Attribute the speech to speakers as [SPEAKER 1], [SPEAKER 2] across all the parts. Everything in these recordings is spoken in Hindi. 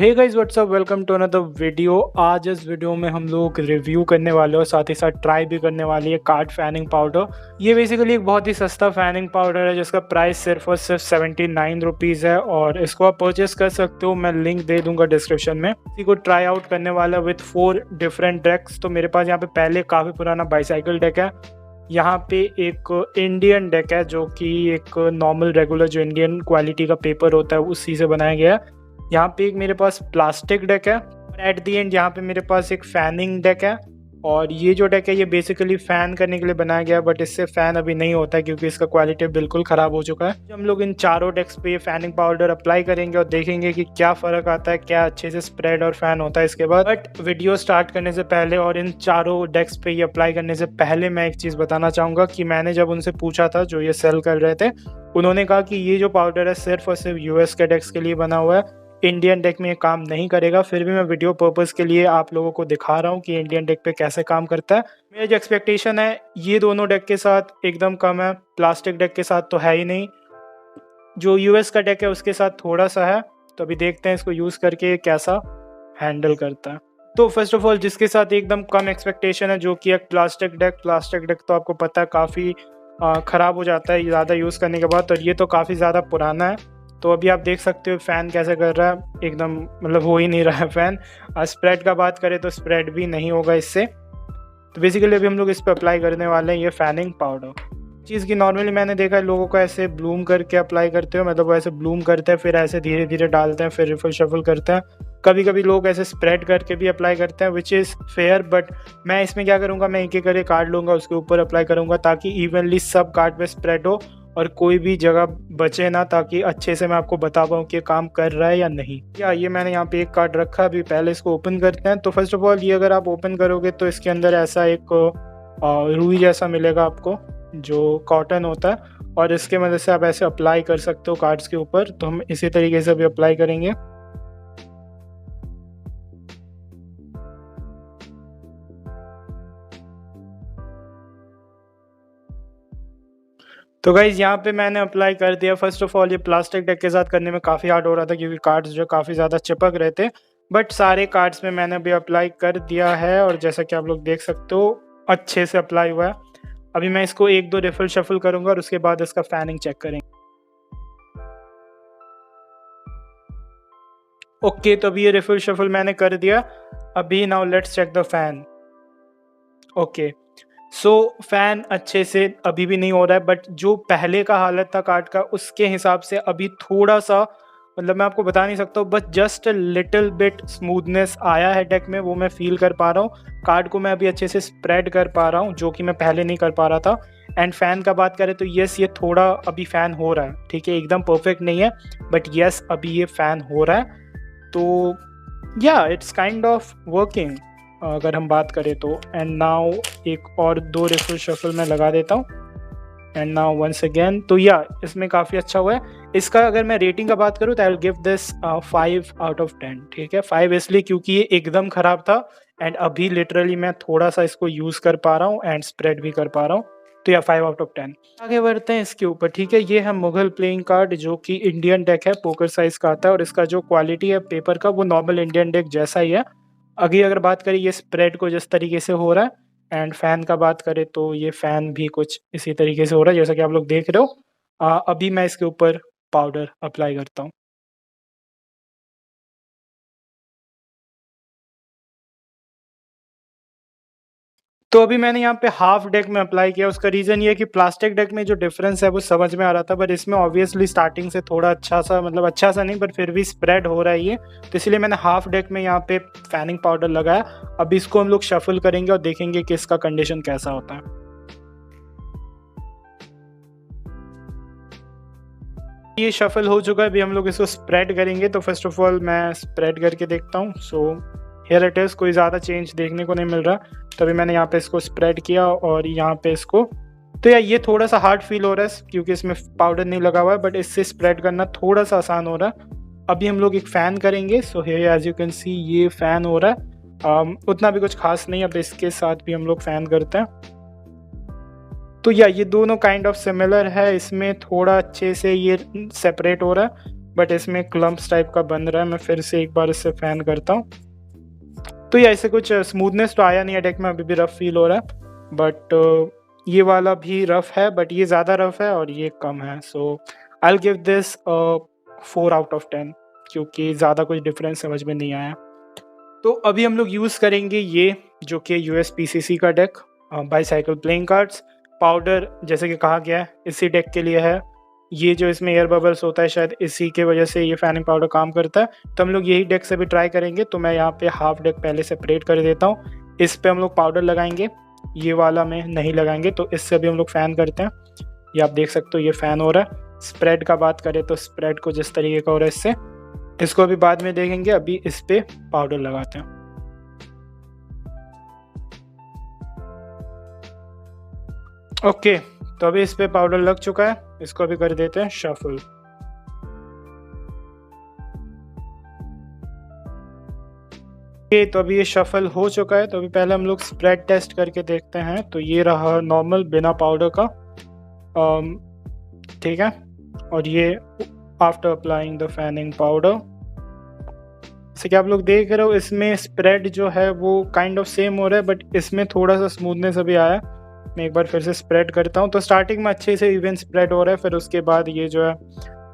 [SPEAKER 1] Hey guys what's up, welcome to another video. आज इस वीडियो में हम लोग रिव्यू करने वाले हैं और साथ ही साथ ट्राई भी करने वाली है कार्ड फैनिंग पाउडर। ये बेसिकली एक बहुत ही सस्ता फैनिंग पाउडर है जिसका प्राइस सिर्फ और सिर्फ 79 रुपीज़ है और इसको आप परचेस कर सकते हो। मैं लिंक दे दूंगा डिस्क्रिप्शन में। इसी को ट्राई आउट करने वाला विथ 4 डिफरेंट डेक्स। तो मेरे पास यहाँ पे पहले काफ़ी पुराना बाईसाइकिल डेक है, यहाँ पे एक इंडियन डेक है जो कि एक नॉर्मल रेगुलर जो इंडियन क्वालिटी का पेपर होता है उसी से बनाया गया है। यहाँ पे एक मेरे पास प्लास्टिक डेक है और एट दी एंड यहाँ पे मेरे पास एक फैनिंग डेक है। और ये जो डेक है ये बेसिकली फ़ैन करने के लिए बनाया गया है, बट इससे फ़ैन अभी नहीं होता है क्योंकि इसका क्वालिटी बिल्कुल ख़राब हो चुका है। हम लोग इन चारों डेक्स पे ये फैनिंग पाउडर अप्लाई करेंगे और देखेंगे कि क्या फ़र्क आता है, क्या अच्छे से स्प्रेड और फैन होता है इसके बाद। बट वीडियो स्टार्ट करने से पहले और इन चारों डेक्स पे ये अप्लाई करने से पहले मैं एक चीज़ बताना चाहूँगा कि मैंने जब उनसे पूछा था जो ये सेल कर रहे थे, उन्होंने कहा कि ये जो पाउडर है सिर्फ और सिर्फ यूएस के डेक्स के लिए बना हुआ है, इंडियन डेक में ये काम नहीं करेगा। फिर भी मैं वीडियो पर्पस के लिए आप लोगों को दिखा रहा हूँ कि इंडियन डेक पे कैसे काम करता है। मेरा जो एक्सपेक्टेशन है ये दोनों डेक के साथ एकदम कम है, प्लास्टिक डेक के साथ तो है ही नहीं, जो यूएस का डेक है उसके साथ थोड़ा सा है। तो अभी देखते हैं इसको यूज़ करके कैसा हैंडल करता है। तो फर्स्ट ऑफ ऑल जिसके साथ एकदम कम एक्सपेक्टेशन है जो कि एक प्लास्टिक डेक तो आपको पता है काफ़ी ख़राब हो जाता है ज़्यादा यूज़ करने के बाद, और ये तो काफ़ी ज़्यादा पुराना है। तो अभी आप देख सकते हो फ़ैन कैसे कर रहा है, एकदम मतलब हो ही नहीं रहा है फ़ैन। स्प्रेड का बात करें तो स्प्रेड भी नहीं होगा इससे। तो बेसिकली अभी हम लोग इस पर अप्लाई करने वाले हैं ये फैनिंग पाउडर। चीज़ की नॉर्मली मैंने देखा है लोगों को ऐसे ब्लूम करके अप्लाई करते हो, मतलब वो ऐसे ब्लूम करते हैं फिर ऐसे धीरे धीरे डालते हैं फिर रिफल शफल करते हैं। कभी कभी लोग ऐसे स्प्रेड करके भी अप्लाई करते हैं विच इज़ फेयर, बट मैं इसमें क्या करूँगा, मैं एक एक करके कार्ड लूँगा उसके ऊपर अप्लाई करूँगा ताकि इवनली सब कार्ड पे स्प्रेड हो और कोई भी जगह बचे ना, ताकि अच्छे से मैं आपको बता पाऊँ कि काम कर रहा है या नहीं। या ये मैंने यहाँ पे एक कार्ड रखा, अभी पहले इसको ओपन करते हैं। तो फर्स्ट ऑफ ऑल ये अगर आप ओपन करोगे तो इसके अंदर ऐसा एक रुई जैसा मिलेगा आपको जो कॉटन होता है, और इसके मदद से आप ऐसे अप्लाई कर सकते हो कार्ड्स के ऊपर। तो हम इसी तरीके से भी अप्लाई करेंगे। तो गाइज़ यहाँ पे मैंने अप्लाई कर दिया। फर्स्ट ऑफ ऑल ये प्लास्टिक डेक के साथ करने में काफ़ी हार्ड हो रहा था क्योंकि कार्ड्स जो काफ़ी ज़्यादा चिपक रहे थे, बट सारे कार्ड्स में मैंने अभी अप्लाई कर दिया है और जैसा कि आप लोग देख सकते हो अच्छे से अप्लाई हुआ है। अभी मैं इसको 1-2 रिफिल शफल करूँगा और उसके बाद इसका फैनिंग चेक करेंगे। ओके, तो अभी ये रिफिल शफल मैंने कर दिया। अभी now let's check the fan. Okay, so fan अच्छे से अभी भी नहीं हो रहा है, बट जो पहले का हालत था कार्ड का उसके हिसाब से अभी थोड़ा सा, मतलब मैं आपको बता नहीं सकता हूँ, बस जस्ट लिटिल बिट स्मूथनेस आया है डेक में, वो मैं फील कर पा रहा हूँ। कार्ड को मैं अभी अच्छे से स्प्रेड कर पा रहा हूँ जो कि मैं पहले नहीं कर पा रहा था। एंड फ़ैन का बात करें तो यस ये थोड़ा अभी फ़ैन हो रहा है, ठीक है, एकदम परफेक्ट नहीं है बट यस अभी ये फ़ैन हो रहा है। तो या इट्स काइंड ऑफ वर्किंग अगर हम बात करें तो। एंड नाउ एक और 2 रिफिल शफल मैं लगा देता हूँ एंड नाउ वंस अगेन। तो या इसमें काफ़ी अच्छा हुआ है। इसका अगर मैं रेटिंग का बात करूँ तो आई will give this 5 out of 10, ठीक है। 5 इसलिए क्योंकि ये एकदम ख़राब था एंड अभी लिटरली मैं थोड़ा सा इसको यूज़ कर पा रहा हूँ एंड स्प्रेड भी कर पा रहा हूँ। तो या 5 आउट ऑफ 10। आगे बढ़ते हैं इसके ऊपर, ठीक है। ये है मुगल प्लेइंग कार्ड जो कि इंडियन डेक है, पोकर साइज़ का आता है और इसका जो क्वालिटी है पेपर का वो नॉर्मल इंडियन डेक जैसा ही है। अभी अगर बात करें ये स्प्रेड को जिस तरीके से हो रहा है एंड फ़ैन का बात करें तो ये फ़ैन भी कुछ इसी तरीके से हो रहा है जैसा कि आप लोग देख रहे हो। अभी मैं इसके ऊपर पाउडर अप्लाई करता हूँ। तो अभी मैंने यहाँ पे हाफ डेक में अप्लाई किया। उसका रीज़न ये है कि प्लास्टिक डेक में जो डिफरेंस है वो समझ में आ रहा था, बट इसमें ऑब्वियसली स्टार्टिंग से थोड़ा अच्छा सा, मतलब अच्छा सा नहीं बट फिर भी स्प्रेड हो रहा है ये, तो इसलिए मैंने हाफ डेक में यहाँ पे फैनिंग पाउडर लगाया। अब इसको हम लोग शफल करेंगे और देखेंगे कि इसका कंडीशन कैसा होता है। ये शफल हो चुका है, अभी हम लोग इसको स्प्रेड करेंगे। तो फर्स्ट ऑफ ऑल मैं स्प्रेड करके देखता हूँ। सो हियर इट इज़, कोई ज़्यादा चेंज देखने को नहीं मिल रहा। तभी मैंने यहाँ पे इसको स्प्रेड किया और यहाँ पे इसको, तो यार ये थोड़ा सा हार्ड फील हो रहा है क्योंकि इसमें पाउडर नहीं लगा हुआ है, बट इससे स्प्रेड करना थोड़ा सा आसान हो रहा है। अभी हम लोग एक फ़ैन करेंगे। So here as you can see ये फ़ैन हो रहा है, उतना भी कुछ खास नहीं। अब इसके साथ भी हम लोग फ़ैन करते हैं। तो या ये दोनों काइंड ऑफ सिमिलर है, इसमें थोड़ा अच्छे से ये सेपरेट हो रहा है बट इसमें क्लम्प्स टाइप का बन रहा है। मैं फिर से एक बार इससे फैन करता हूँ, तो ये ऐसे कुछ स्मूथनेस तो आया नहीं है डेक में, अभी भी रफ फील हो रहा है। बट ये वाला भी रफ है, बट ये ज़्यादा रफ है और ये कम है। So I will give this 4 out of 10, क्योंकि ज़्यादा कुछ डिफरेंस समझ में नहीं आया। तो अभी हम लोग यूज़ करेंगे ये जो कि USPCC का deck, bicycle playing cards. Powder जैसे कि कहा गया है इसी डेक के लिए है। ये जो इसमें एयर बबल्स होता है शायद इसी के वजह से ये फैनिंग पाउडर काम करता है। तो हम लोग यही डेक से भी ट्राई करेंगे। तो मैं यहाँ पे हाफ डेक पहले सेपरेट कर देता हूँ। इस पे हम लोग पाउडर लगाएंगे, ये वाला में नहीं लगाएंगे। तो इससे भी हम लोग फ़ैन करते हैं। ये आप देख सकते हो ये फ़ैन हो रहा है। स्प्रेड का बात करें तो स्प्रेड को जिस तरीके का हो रहा है इससे, इसको अभी बाद में देखेंगे। अभी इस पे पाउडर लगाते हैं। ओके, तो अभी इस पे पाउडर लग चुका है। इसको अभी कर देते हैं शफल। ओके, तो अभी ये शफल हो चुका है। तो अभी पहले हम लोग स्प्रेड टेस्ट करके देखते हैं। तो ये रहा नॉर्मल बिना पाउडर का, ठीक है। और ये after applying the fanning powder, जैसे कि आप लोग देख रहे हो इसमें स्प्रेड जो है वो काइंड ऑफ सेम हो रहा है, बट इसमें थोड़ा सा स्मूथनेस अभी आया। मैं एक बार फिर से स्प्रेड करता हूँ। तो स्टार्टिंग में अच्छे से इवन स्प्रेड हो रहा है, फिर उसके बाद ये जो है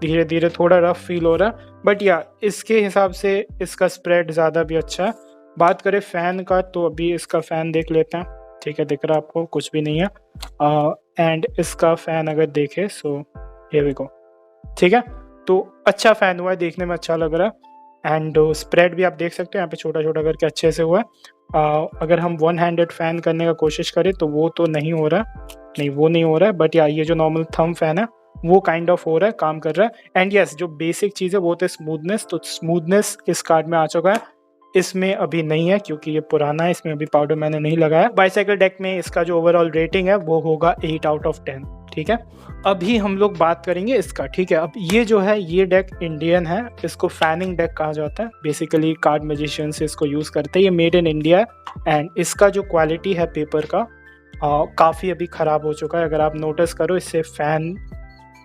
[SPEAKER 1] धीरे धीरे थोड़ा रफ फील हो रहा है। बट या इसके हिसाब से इसका स्प्रेड ज़्यादा भी अच्छा है। बात करें फ़ैन का, तो अभी इसका फ़ैन देख लेते हैं। ठीक है, दिख रहा है आपको, कुछ भी नहीं है। एंड इसका फ़ैन अगर देखें, सो हियर वी गो। ठीक है, तो अच्छा फ़ैन हुआ है, देखने में अच्छा लग रहा है। एंड स्प्रेड भी आप देख सकते हो यहाँ पे छोटा छोटा करके अच्छे से हुआ है। अगर हम वन हैंडेड फ़ैन करने का कोशिश करें तो वो तो नहीं हो रहा है, नहीं वो नहीं हो रहा है। बट या ये जो नॉर्मल थंब फ़ैन है वो काइंड ऑफ हो रहा है, काम कर रहा है। एंड यस, जो बेसिक चीज़ है वो तो स्मूथनेस। तो स्मूथनेस इस कार्ड में आ चुका है, इसमें अभी नहीं है क्योंकि ये पुराना है, इसमें अभी पाउडर मैंने नहीं लगाया। बाईसाइकिल डेक में इसका जो ओवरऑल रेटिंग है वो होगा 8 आउट ऑफ 10। ठीक है, अभी हम लोग बात करेंगे इसका। ठीक है, अब ये जो है ये डेक इंडियन है, इसको फैनिंग डेक कहा जाता है। बेसिकली कार्ड मैजिशियन से इसको यूज़ करते हैं। ये मेड इन इंडिया है। एंड इसका जो क्वालिटी है पेपर का काफ़ी अभी ख़राब हो चुका है। अगर आप नोटिस करो, इससे फ़ैन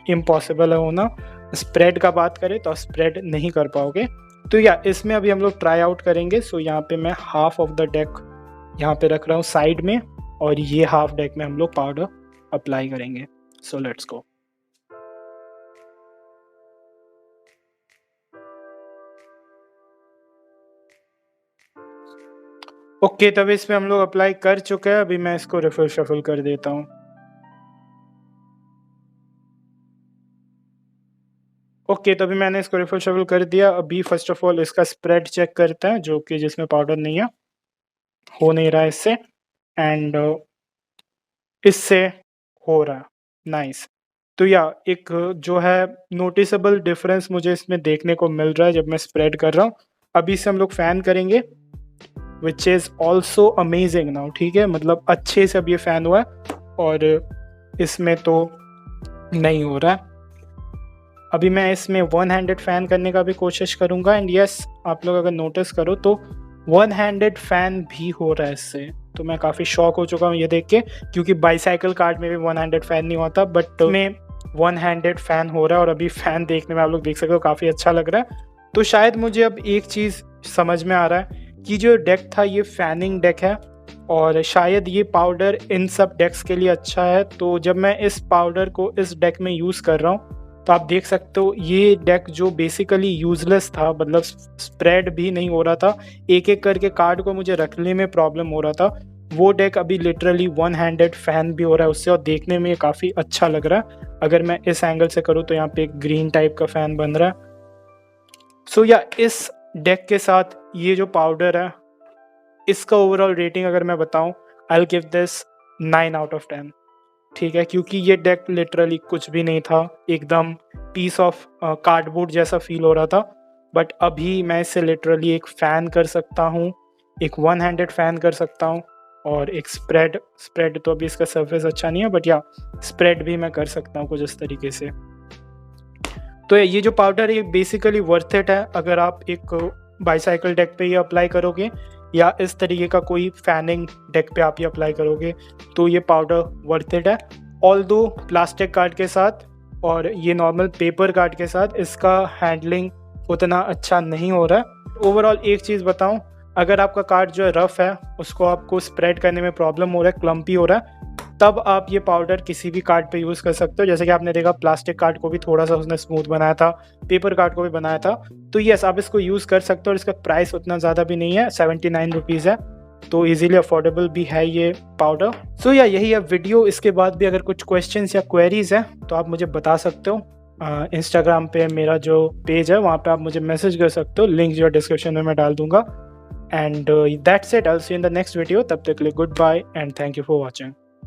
[SPEAKER 1] इम्पॉसिबल है होना। स्प्रेड का बात करें तो स्प्रेड नहीं कर पाओगे। तो या इसमें अभी हम लोग ट्राई आउट करेंगे। सो यहाँ पे मैं हाफ ऑफ द डेक यहाँ पे रख रहा हूँ साइड में, और ये हाफ डेक में हम लोग पाउडर अप्लाई करेंगे। So let's go. ओके, तब इसमें हम लोग अप्लाई कर चुके हैं। अभी मैं इसको रिफिल शफल कर देता हूँ। ओके, तो अभी मैंने इसको रिफिल शफल कर दिया। अभी फर्स्ट ऑफ ऑल इसका स्प्रेड चेक करते हैं, जो कि जिसमें पाउडर नहीं है, हो नहीं रहा है इससे। एंड इससे हो रहा है, नाइस। तो या एक जो है नोटिसेबल डिफरेंस मुझे इसमें देखने को मिल रहा है जब मैं स्प्रेड कर रहा हूँ। अभी इसे हम लोग फ़ैन करेंगे, which is also amazing now. ठीक है, मतलब अच्छे से अब ये फ़ैन हुआ है, और इसमें तो नहीं हो रहा है। अभी मैं इसमें वन हैंडेड फ़ैन करने का भी कोशिश करूँगा। एंड यस, आप लोग अगर नोटिस करो तो वन हैंडेड फ़ैन भी हो रहा है इससे। तो मैं काफ़ी शॉक हो चुका हूँ ये देख के, क्योंकि बाईसाइकिल कार्ड में भी वन हैंडेड फ़ैन नहीं होता, बट में वन हैंडेड फ़ैन हो रहा है। और अभी फ़ैन देखने में आप लोग देख सकते हो काफ़ी अच्छा लग रहा है। तो शायद मुझे अब एक चीज़ समझ में आ रहा है कि जो डेक था ये फैनिंग डेक है, और शायद ये पाउडर इन सब डेक्स के लिए अच्छा है। तो जब मैं इस पाउडर को इस डेक में यूज़ कर रहा हूँ, तो आप देख सकते हो ये डेक जो बेसिकली यूज़लेस था, मतलब स्प्रेड भी नहीं हो रहा था, एक एक करके कार्ड को मुझे रखने में प्रॉब्लम हो रहा था, वो डेक अभी लिटरली वन हैंडेड फ़ैन भी हो रहा है उससे, और देखने में ये काफ़ी अच्छा लग रहा है। अगर मैं इस एंगल से करूँ तो यहाँ पे एक ग्रीन टाइप का फ़ैन बन रहा है। सो या इस डेक के साथ ये जो पाउडर है, इसका ओवरऑल रेटिंग अगर मैं बताऊँ, आई will give this 9 out of 10। ठीक है, क्योंकि ये डेक लिटरली कुछ भी नहीं था, एकदम पीस ऑफ कार्डबोर्ड जैसा फील हो रहा था। बट अभी मैं इसे लिटरली एक फ़ैन कर सकता हूँ, एक वन हैंडेड फ़ैन कर सकता हूँ, और एक स्प्रेड तो अभी इसका सरफेस अच्छा नहीं है, बट या स्प्रेड भी मैं कर सकता हूँ कुछ इस तरीके से। तो ये जो पाउडर है ये बेसिकली वर्थ इट है। अगर आप एक बाईसाइकिल डेक पे ये अप्लाई करोगे, या इस तरीके का कोई फैनिंग डेक पे आप ये अप्लाई करोगे, तो ये पाउडर वर्थ इट है। ऑल्दो प्लास्टिक कार्ड के साथ और ये नॉर्मल पेपर कार्ड के साथ इसका हैंडलिंग उतना अच्छा नहीं हो रहा है। ओवरऑल एक चीज़ बताऊं, अगर आपका कार्ड जो है रफ़ है, उसको आपको स्प्रेड करने में प्रॉब्लम हो रहा है, क्लम्पी हो रहा है, तब आप ये पाउडर किसी भी कार्ड पे यूज़ कर सकते हो। जैसे कि आपने देखा प्लास्टिक कार्ड को भी थोड़ा सा उसने स्मूथ बनाया था, पेपर कार्ड को भी बनाया था। तो यस, आप इसको यूज़ कर सकते हो और इसका प्राइस उतना ज़्यादा भी नहीं है, 79 रुपीज़ है, तो इजीली अफोर्डेबल भी है ये पाउडर। सो या यही है वीडियो। इसके बाद भी अगर कुछ क्वेश्चंस या क्वेरीज हैं तो आप मुझे बता सकते हो। इंस्टाग्राम पे मेरा जो पेज है वहाँ पे आप मुझे मैसेज कर सकते हो, लिंक जो डिस्क्रिप्शन में मैं डाल दूंगा। And that's it, I will see you in the next video. तब तक के लिए good bye and thank you for watching.